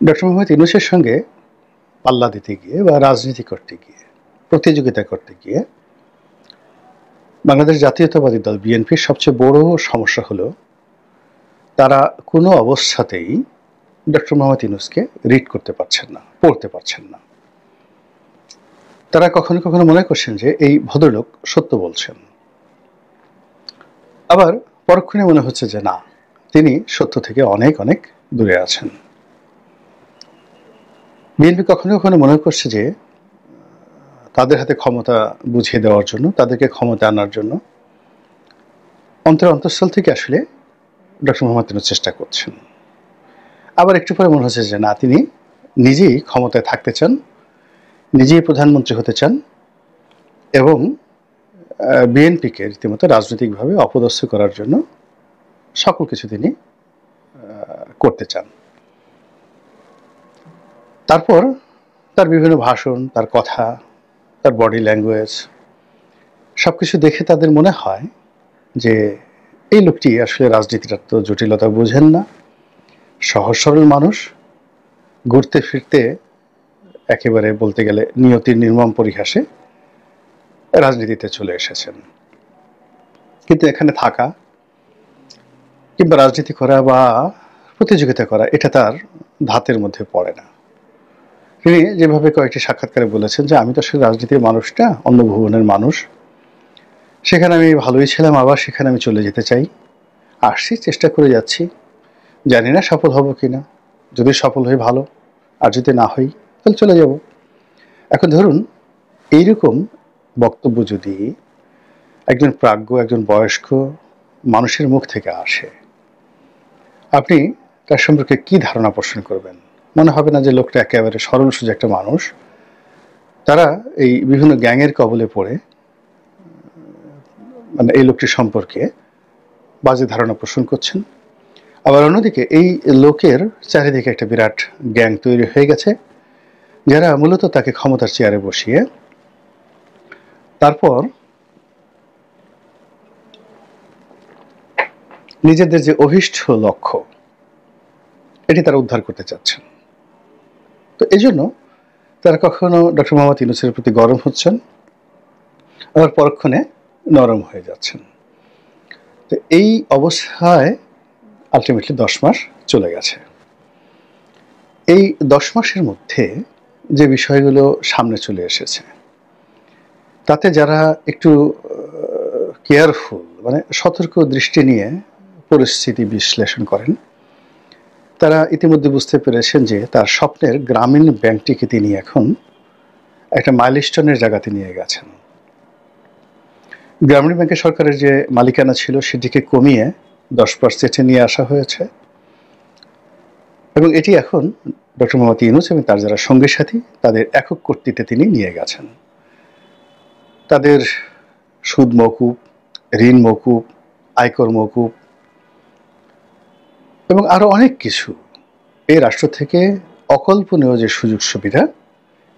Doctor Mohammad ইউনূসের সঙ্গে পাল্লা দিতে গিয়ে বা রাজনীতি করতে গিয়ে, প্রতিযোগিতা করতে গিয়ে বাংলাদেশ জাতীয়তাবাদী দল বিএনপির সবচেয়ে বড় সমস্যা হলো তারা কোনো অবস্থাতেই ডক্টর মোহাম্মদ ইউনূসকে রিড করতে পারছেন না, পড়তে পারছেন না। তারা কখনো কখনো মনে করছেন যে এই ভদ্রলোক সত্য বলছেন, আবার পরক্ষণে মনে হচ্ছে যে না, তিনি সত্য থেকে অনেক অনেক দূরে আছেন। বিএনপি কখনো কখনো মনে করছে যে তাদের হাতে ক্ষমতা বুঝিয়ে দেওয়ার জন্য, তাদেরকে ক্ষমতা আনার জন্য অন্তঃস্থল থেকে আসলে ডক্টর মোহাম্মদ ইউনূস চেষ্টা করছেন। আবার একটু পরে মনে হচ্ছে যে না, তিনি নিজেই ক্ষমতায় থাকতে চান, নিজেই প্রধানমন্ত্রী হতে চান এবং বিএনপিকে রীতিমতো রাজনৈতিকভাবে অপদস্থ করার জন্য সকল কিছু তিনি করতে চান। তারপর তার বিভিন্ন ভাষণ, তার কথা, তার বডি ল্যাঙ্গুয়েজ সবকিছু দেখে তাদের মনে হয় যে এই লোকটি আসলে রাজনীতির তো জটিলতা বোঝেন না, সহজ সরল মানুষ, ঘুরতে ফিরতে একেবারে বলতে গেলে নিয়তির নির্মম পরিহাসে রাজনীতিতে চলে এসেছেন। কিন্তু এখানে থাকা কিংবা রাজনীতি করা বা প্রতিযোগিতা করা এটা তার ধাতের মধ্যে পড়ে না। তিনি যেভাবে কয়েকটি সাক্ষাৎকারে বলেছেন যে আমি তো আসলে রাজনীতির মানুষটা, অন্য ভুবনের মানুষ, সেখানে আমি ভালোই ছিলাম, আবার সেখানে আমি চলে যেতে চাই, আসছি, চেষ্টা করে যাচ্ছি, জানি না সফল হব কিনা, যদি সফল হই ভালো, আর যদি না হই তাহলে চলে যাব। এখন ধরুন এইরকম বক্তব্য যদি একজন প্রাজ্ঞ, একজন বয়স্ক মানুষের মুখ থেকে আসে, আপনি তার সম্পর্কে কি ধারণা পোষণ করবেন? মনে হবে না যে লোকটা একেবারে সরল সোজা একটা মানুষ? তারা এই বিভিন্ন গ্যাংয়ের কবলে পড়ে মানে এই লোকটির সম্পর্কে বাজে ধারণা পোষণ করছেন। আবার অন্যদিকে এই লোকের চারিদিকে একটা বিরাট গ্যাং তৈরি হয়ে গেছে, যারা মূলত তাকে ক্ষমতার চেয়ারে বসিয়ে তারপর নিজেদের যে অভীষ্ট লক্ষ্য এটি তারা উদ্ধার করতে চাচ্ছেন। তো এই জন্য তারা কখনো ডক্টর মোহাম্মদ ইউনূসের প্রতি গরম হচ্ছেন, আবার পরক্ষণে নরম হয়ে যাচ্ছেন। তো এই অবস্থায় আলটিমেটলি 10 মাস চলে গেছে। এই 10 মাসের মধ্যে যে বিষয়গুলো সামনে চলে এসেছে, তাতে যারা একটু কেয়ারফুল মানে সতর্ক দৃষ্টি নিয়ে পরিস্থিতি বিশ্লেষণ করেন, তারা ইতিমধ্যে বুঝতে পেরেছেন যে তার স্বপ্নের গ্রামীণ ব্যাংকটিকে তিনি এখন একটা মাইলস্টোনের জায়গাতে নিয়ে গেছেন। গ্রামীণ ব্যাংকে সরকারের যে মালিকানা ছিল সেটিকে কমিয়ে 10% নিয়ে আসা হয়েছে এবং এটি এখন ডক্টর মোহাম্মদ ইউনূস এবং তার যারা সঙ্গী সাথী তাদের একক কর্তৃত্বে তিনি নিয়ে গেছেন। তাদের সুদ মওকুফ, ঋণ মওকুফ, আয়কর মওকুফ এবং আরো অনেক কিছু এই রাষ্ট্র থেকে অকল্পনীয় যে সুযোগ সুবিধা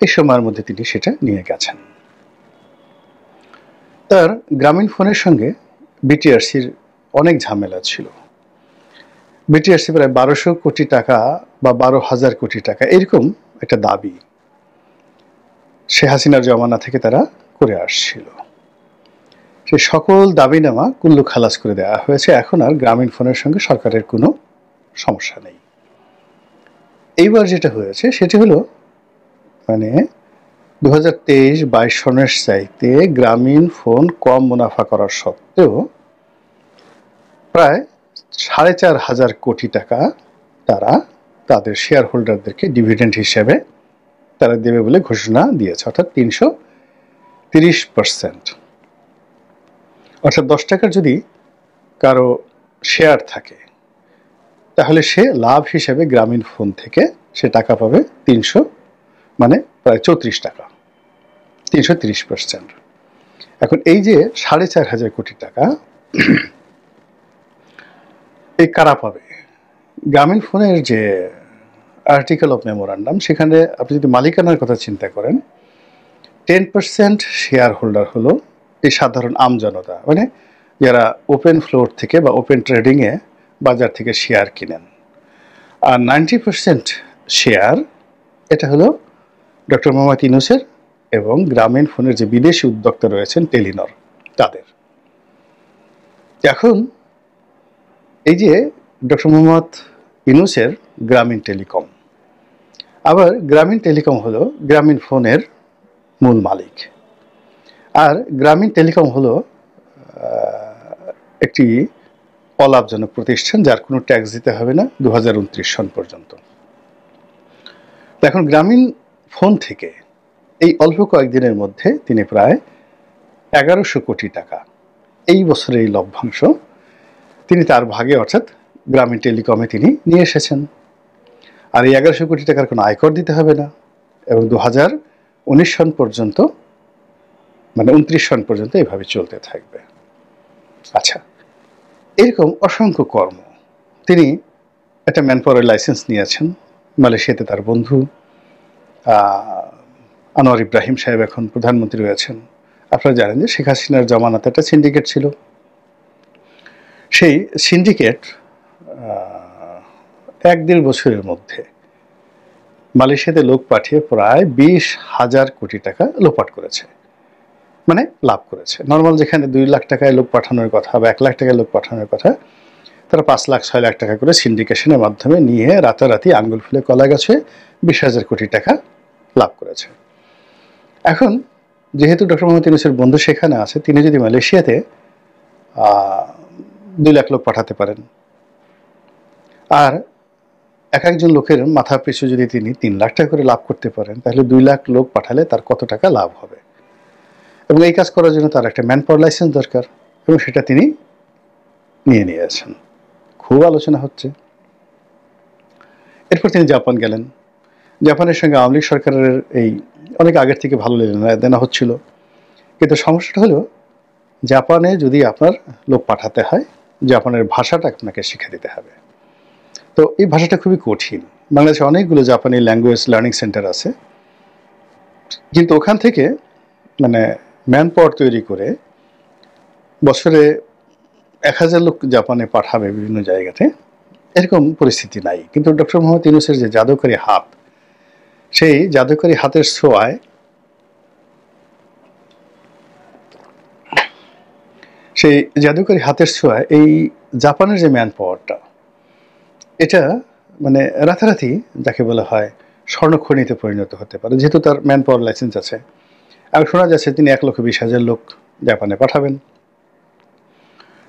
এই সময়ের মধ্যে তিনি সেটা নিয়ে গেছেন। তার গ্রামীণ ফোনের সঙ্গে বিটিআরসির অনেক ঝামেলা ছিল। বিটিআরসি প্রায় 1200 কোটি টাকা বা 12,000 কোটি টাকা এরকম একটা দাবি শেখ হাসিনার জমানা থেকে তারা করে আসছিল। সেই সকল দাবিনামা কুল্লু খালাস করে দেওয়া হয়েছে। এখন আর গ্রামীণ ফোনের সঙ্গে সরকারের কোনো সমস্যা নেই। এইবার যেটা হয়েছে সেটি হলো মানে 2023-22 সনের চাইতে গ্রামীণ ফোন কম মুনাফা করার সত্ত্বেও প্রায় 4,500 কোটি টাকা তারা তাদের শেয়ার হোল্ডারদেরকে ডিভিডেন্ড হিসেবে তারা দেবে বলে ঘোষণা দিয়েছে, অর্থাৎ 330%। অর্থাৎ 10 টাকার যদি কারো শেয়ার থাকে তাহলে সে লাভ হিসেবে গ্রামীণ ফোন থেকে সে টাকা পাবে 300 মানে প্রায় 34 টাকা, 330%। এখন এই যে 4,500 কোটি টাকা এই কারা পাবে? গ্রামীণ ফোনের যে আর্টিকেল অফ মেমোরান্ডাম সেখানে আপনি যদি মালিকানার কথা চিন্তা করেন, 10% শেয়ার হোল্ডার হলো এই সাধারণ আমজনতা, মানে যারা ওপেন ফ্লোর থেকে বা ওপেন ট্রেডিংয়ে বাজার থেকে শেয়ার কিনেন। আর 90% শেয়ার, এটা হলো ডক্টর মোহাম্মদ ইউনূসের এবং গ্রামীণ ফোনের যে বিদেশি উদ্যোক্তা রয়েছেন টেলিনর তাদের। এখন এই যে ডক্টর মোহাম্মদ ইউনূসের গ্রামীণ টেলিকম, আবার গ্রামীণ টেলিকম হলো গ্রামীণ ফোনের মূল মালিক, আর গ্রামীণ টেলিকম হলো একটি অলাভজনক প্রতিষ্ঠান যার কোনো ট্যাক্স দিতে হবে না 2029 সন পর্যন্ত। এখন গ্রামীণ ফোন থেকে এই অল্প কয়েকদিনের মধ্যে তিনি প্রায় 1100 কোটি টাকা এই বছরের এই লভ্যাংশ তিনি তার ভাগে অর্থাৎ গ্রামীণ টেলিকমে তিনি নিয়ে এসেছেন। আর এই 1100 কোটি টাকার কোনো আয়কর দিতে হবে না এবং 2019 সন পর্যন্ত, মানে 29 সন পর্যন্ত এভাবে চলতে থাকবে। আচ্ছা, এরকম অসংখ্য কর্ম। তিনি একটা ম্যানপাওয়ারের লাইসেন্স নিয়েছেন মালয়েশিয়াতে, তার বন্ধু আনোয়ার ইব্রাহিম সাহেব এখন প্রধানমন্ত্রী রয়েছেন। আপনারা জানেন যে শেখ হাসিনার জমানাতে একটা সিন্ডিকেট ছিল, সেই সিন্ডিকেট 1-1.5 বছরের মধ্যে মালয়েশিয়াতে লোক পাঠিয়ে প্রায় 20,000 কোটি টাকা লোপাট করেছে, মানে লাভ করেছে। নর্মাল যেখানে 2 লাখ টাকায় লোক পাঠানোর কথা বা 1 লাখ টাকায় লোক পাঠানোর কথা, তারা 5 লাখ 6 লাখ টাকা করে সিন্ডিকেশনের মাধ্যমে নিয়ে রাতারাতি আঙ্গুল ফুলে কলা গাছে 20,000 কোটি টাকা লাভ করেছে। এখন যেহেতু ডক্টর মোহাম্মদ ইউনূসের বন্ধু সেখানে আছে, তিনি যদি মালয়েশিয়াতে 2 লাখ লোক পাঠাতে পারেন, আর এক একজন লোকের মাথা পিছু যদি তিনি 3 লাখ টাকা করে লাভ করতে পারেন, তাহলে 2 লাখ লোক পাঠালে তার কত টাকা লাভ হবে। এবং এই কাজ করার জন্য তার একটা ম্যান পাওয়ার লাইসেন্স দরকার, এবং সেটা তিনি নিয়েছেন। খুব আলোচনা হচ্ছে। এরপর তিনি জাপান গেলেন। জাপানের সঙ্গে আওয়ামী লীগ সরকারের এই অনেক আগের থেকে ভালো লেনা হচ্ছিল, কিন্তু সমস্যাটা হলো জাপানে যদি আপনার লোক পাঠাতে হয়, জাপানের ভাষাটা আপনাকে শিখে দিতে হবে। তো এই ভাষাটা খুবই কঠিন। বাংলাদেশে অনেকগুলো জাপানি ল্যাঙ্গুয়েজ লার্নিং সেন্টার আছে, কিন্তু ওখান থেকে মানে ম্যান পাওয়ার তৈরি করে বছরে 1000 লোক জাপানে পাঠাবে বিভিন্ন জায়গাতে, এরকম পরিস্থিতি নাই। কিন্তু ডক্টর মোহাম্মদ ইউনূসের যে জাদুকরী হাত, সেই জাদুকরী হাতের ছোঁয়ায় এই জাপানের যে ম্যান পাওয়ারটা, এটা মানে রাতারাতি যাকে বলা হয় স্বর্ণখনিতে পরিণত হতে পারে, যেহেতু তার ম্যান পাওয়ার লাইসেন্স আছে। আর শোনা যাচ্ছে তিনি 1,20,000 লোক জাপানে পাঠাবেন।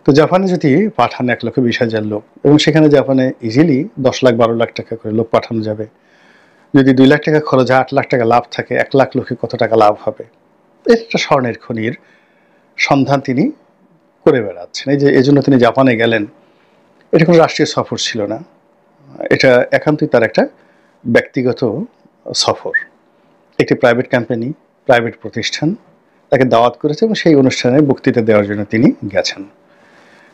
তো জাপানে যদি পাঠান 1,20,000 লোক, এবং সেখানে জাপানে ইজিলি 10 লাখ 12 লাখ টাকা করে লোক পাঠানো যাবে। যদি 2 লাখ টাকা খরচ হয়, 8 লাখ টাকা লাভ থাকে, 1 লাখ লোকে কত টাকা লাভ হবে। একটা স্বর্ণের খনির সন্ধান তিনি করে বেড়াচ্ছেন। এই জন্য তিনি জাপানে গেলেন। এটা কোনো রাষ্ট্রীয় সফর ছিল না, এটা একান্তই তার একটা ব্যক্তিগত সফর। একটি প্রাইভেট কোম্পানি, প্রাইভেট প্রতিষ্ঠান তাকে দাওয়াত করেছে এবং সেই অনুষ্ঠানে বক্তৃতা দেওয়ার জন্য তিনি গেছেন।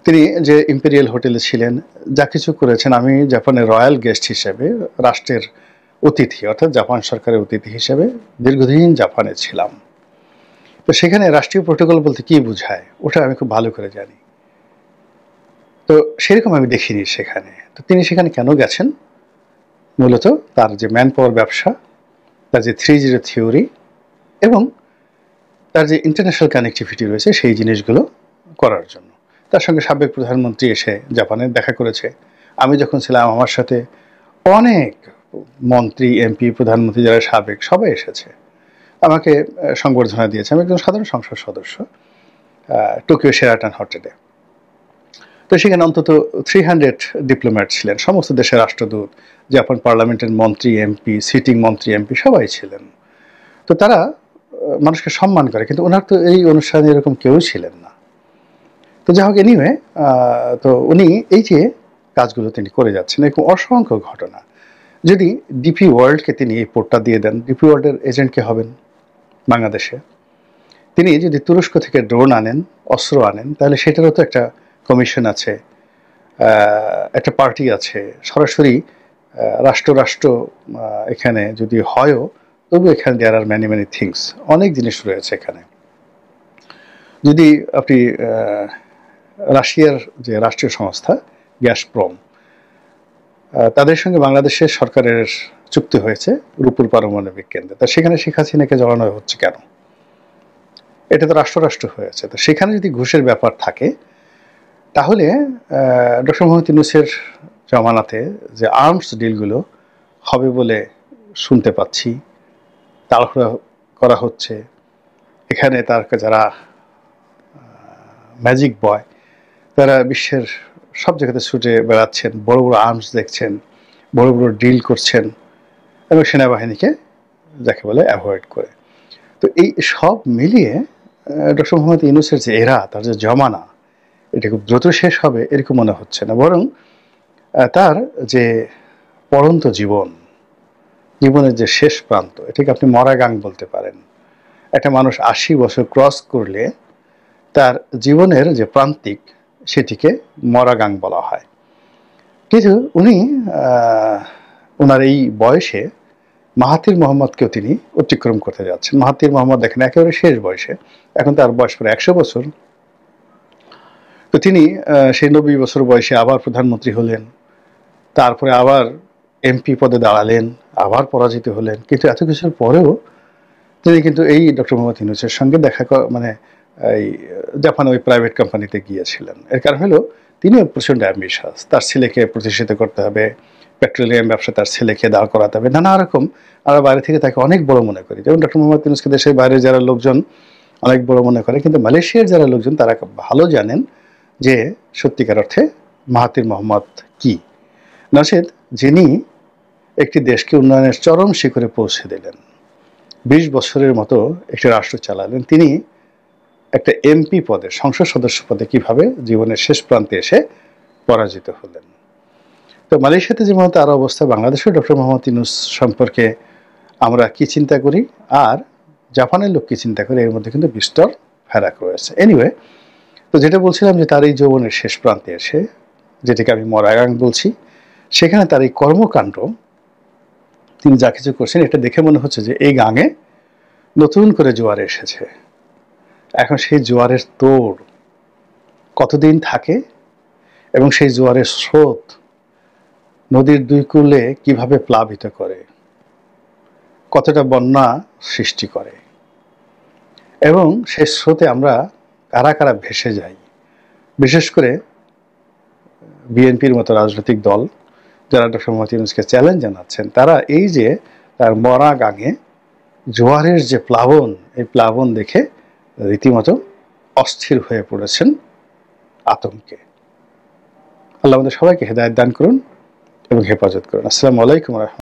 তিনি যে ইম্পেরিয়াল হোটেলে ছিলেন, যা কিছু করেছেন, আমি জাপানের রয়্যাল গেস্ট হিসেবে, রাষ্ট্রের অতিথি অর্থাৎ জাপান সরকারের অতিথি হিসেবে দীর্ঘদিন জাপানে ছিলাম। তো সেখানে রাষ্ট্রীয় প্রোটোকল বলতে কী বোঝায় ওটা আমি খুব ভালো করে জানি। তো সেরকম আমি দেখিনি সেখানে। তো তিনি সেখানে কেন গেছেন? মূলত তার যে ম্যান পাওয়ার ব্যবসা, তার যে 3-0 থিওরি এবং তার যে ইন্টারন্যাশনাল কানেক্টিভিটি রয়েছে, সেই জিনিসগুলো করার জন্য। তার সঙ্গে সাবেক প্রধানমন্ত্রী এসে জাপানে দেখা করেছে। আমি যখন ছিলাম আমার সাথে অনেক মন্ত্রী, এমপি, প্রধানমন্ত্রী যারা সাবেক, সবাই এসেছে, আমাকে সংবর্ধনা দিয়েছে। আমি একজন সাধারণ সংসদ সদস্য, টোকিও শেরাটন হোটেলে। তো সেখানে অন্তত 300 ডিপ্লোম্যাট ছিলেন, সমস্ত দেশের রাষ্ট্রদূত, জাপান পার্লামেন্টের মন্ত্রী, এমপি, সিটিং মন্ত্রী, এমপি সবাই ছিলেন। তো তারা মানুষকে সম্মান করে, কিন্তু ওনার তো এই অনুষ্ঠানে এরকম কেউ ছিলেন না। তো যাই হোক, এনিওয়ে, তো উনি এই যে কাজগুলো তিনি করে যাচ্ছেন, এরকম অসংখ্য ঘটনা। যদি ডিপি ওয়ার্ল্ডকে তিনি এই পোর্টটা দিয়ে দেন, ডিপি ওয়ার্ল্ডের এজেন্ট কে হবেন বাংলাদেশে? তিনি যদি তুরস্ক থেকে ড্রোন আনেন, অস্ত্র আনেন, তাহলে সেটারও তো একটা কমিশন আছে, একটা পার্টি আছে। সরাসরি রাষ্ট্র এখানে যদি হয়ও, তবু এখানে দেয়ার আর ম্যানি থিংস, অনেক জিনিস রয়েছে এখানে। যদি আপনি রাশিয়ার যে রাষ্ট্রীয় সংস্থা গ্যাসপ্রম, তাদের সঙ্গে বাংলাদেশের সরকারের চুক্তি হয়েছে রূপপুর পারমাণবিক কেন্দ্রে। তা সেখানে শেখ হাসিনাকে জড়ানো হচ্ছে কেন? এটা তো রাষ্ট্র হয়েছে। তো সেখানে যদি ঘুষের ব্যাপার থাকে তাহলে ডক্টর মোহাম্মদ ইউনূসের জমানাতে যে আর্মস ডিলগুলো হবে বলে শুনতে পাচ্ছি, তাড়াহুড়া করা হচ্ছে, এখানে তার যারা ম্যাজিক বয় তারা বিশ্বের সব জায়গাতে ছুটে বেড়াচ্ছেন, বড় বড় আর্মস দেখছেন, বড় বড় ডিল করছেন এবং সেনাবাহিনীকে যাকে বলে অ্যাভয়েড করে। তো এই সব মিলিয়ে ডক্টর মোহাম্মদ ইউনূসের যে এরা, তার যে জমানা, এটা খুব দ্রুত শেষ হবে এরকম মনে হচ্ছে না, বরং তার যে পড়ন্ত জীবনের যে শেষ প্রান্ত, এটাকে আপনি মরাগাং বলতে পারেন। একটা মানুষ ৮০ বছর ক্রস করলে তার জীবনের যে প্রান্তিক সেটিকে মরাগাং বলা হয়। কিন্তু উনি ওনার এই বয়সে মাহাথির মোহাম্মদকেও তিনি অতিক্রম করতে যাচ্ছেন। মাহাথির মোহাম্মদ দেখেন একেবারে শেষ বয়সে, এখন তার বয়স প্রায় ১০০ বছর। তো তিনি সেই ৯০ বছর বয়সে আবার প্রধানমন্ত্রী হলেন, তারপরে আবার এমপি পদে দাঁড়ালেন, আবার পরাজিত হলেন। কিন্তু এত কিছুর পরেও তিনি কিন্তু এই ডক্টর মোহাম্মদ ইউনূসের সঙ্গে দেখা মানে এই জাপানে ওই প্রাইভেট কোম্পানিতে গিয়েছিলেন। এর কারণ হলো তিনিও প্রচণ্ড অ্যাম্বিশাস, তার ছেলেকে প্রতিষ্ঠিত করতে হবে, পেট্রোলিয়াম ব্যবসা তার ছেলেকে দাঁড় করাতে হবে, নানা রকম। আমরা বাইরে থেকে তাকে অনেক বড় মনে করি, যেমন ডক্টর মোহাম্মদ ইউনূসকে দেশের বাইরে যারা লোকজন অনেক বড় মনে করে, কিন্তু মালয়েশিয়ার যারা লোকজন তারা ভালো জানেন যে সত্যিকার অর্থে মাহাথির মোহাম্মদ কি। নচেত যিনি একটি দেশকে উন্নয়নের চরম শিখরে পৌঁছে দিলেন, ২০ বছরের মতো একটি রাষ্ট্র চালালেন, তিনি একটা এমপি পদে, সংসদ সদস্য পদে কিভাবে জীবনের শেষ প্রান্তে এসে পরাজিত হলেন। তো মালয়েশিয়াতে যেমন তার অবস্থা, বাংলাদেশেও ডক্টর মোহাম্মদ ইউনূস সম্পর্কে আমরা কি চিন্তা করি আর জাপানের লোক কি চিন্তা করে, এর মধ্যে কিন্তু বিস্তর ফারাক রয়েছে। এনিওয়ে, তো যেটা বলছিলাম যে তার এই যৌবনের শেষ প্রান্তে এসে, যেটাকে আমি মরাগাং বলছি, সেখানে তার এই কর্মকাণ্ড, তিনি যা কিছু করছেন, এটা দেখে মনে হচ্ছে যে এই গাঙে নতুন করে জোয়ার এসেছে। এখন সেই জোয়ারের তোড় কতদিন থাকে এবং সেই জোয়ারের স্রোত নদীর দুই কূলে কিভাবে প্লাবিত করে, কতটা বন্যা সৃষ্টি করে, এবং সেই স্রোতে আমরা কারা কারা ভেসে যাই। বিশেষ করে বিএনপির মতো রাজনৈতিক দল যারা ডক্টর মোহাম্মদ ইউনূসকে চ্যালেঞ্জ জানাচ্ছেন, তারা এই যে তার মরা গাঙে জোয়ারের যে প্লাবন, এই প্লাবন দেখে রীতিমতো অস্থির হয়ে পড়েছেন আতঙ্কে। আল্লাহ আমাদের সবাইকে হেদায়েত দান করুন এবং হেফাজত করুন। আসসালামু আলাইকুম।